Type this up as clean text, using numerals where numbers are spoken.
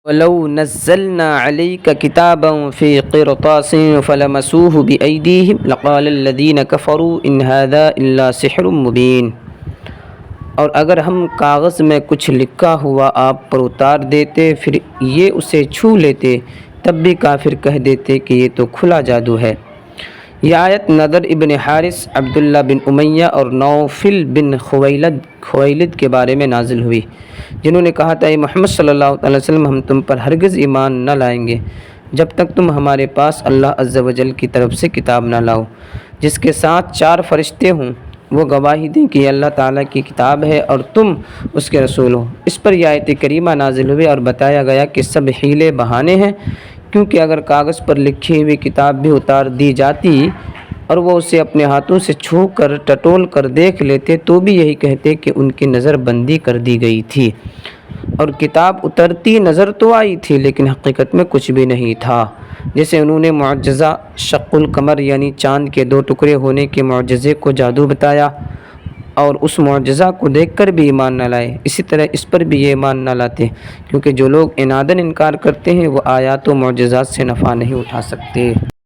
وَلَوْ نَزَّلْنَا عَلَيْكَ كِتَابًا فِي قِرْطَاسٍ فَلَمَسُوهُ بِأَيْدِيهِمْ لَقَالَ الَّذِينَ كَفَرُوا إِنْ هَذَا إِلَّا سِحْرٌ مُبِينٌ۔ اور اگر ہم کاغذ میں کچھ لکھا ہوا آپ پر اتار دیتے پھر یہ اسے چھو لیتے تب بھی کافر کہہ دیتے کہ یہ تو کھلا جادو ہے۔ یہ آیت نضر ابن حارث، عبداللہ بن امیہ اور نوفل بن خویلد کے بارے میں نازل ہوئی، جنہوں نے کہا تھا اے محمد صلی اللہ علیہ وسلم، ہم تم پر ہرگز ایمان نہ لائیں گے جب تک تم ہمارے پاس اللہ عز و جل کی طرف سے کتاب نہ لاؤ جس کے ساتھ 4 فرشتے ہوں، وہ گواہی دیں کہ یہ اللہ تعالیٰ کی کتاب ہے اور تم اس کے رسول ہو۔ اس پر یہ آیت کریمہ نازل ہوئی اور بتایا گیا کہ سب حیلے بہانے ہیں، کیونکہ اگر کاغذ پر لکھی ہوئی کتاب بھی اتار دی جاتی اور وہ اسے اپنے ہاتھوں سے چھو کر ٹٹول کر دیکھ لیتے تو بھی یہی کہتے کہ ان کی نظر بندی کر دی گئی تھی، اور کتاب اترتی نظر تو آئی تھی لیکن حقیقت میں کچھ بھی نہیں تھا۔ جیسے انہوں نے معجزہ شق القمر یعنی چاند کے 2 ٹکڑے ہونے کے معجزے کو جادو بتایا اور اس معجزہ کو دیکھ کر بھی ایمان نہ لائے، اسی طرح اس پر بھی یہ ایمان نہ لاتے، کیونکہ جو لوگ عناداً انکار کرتے ہیں وہ آیات و معجزات سے نفع نہیں اٹھا سکتے۔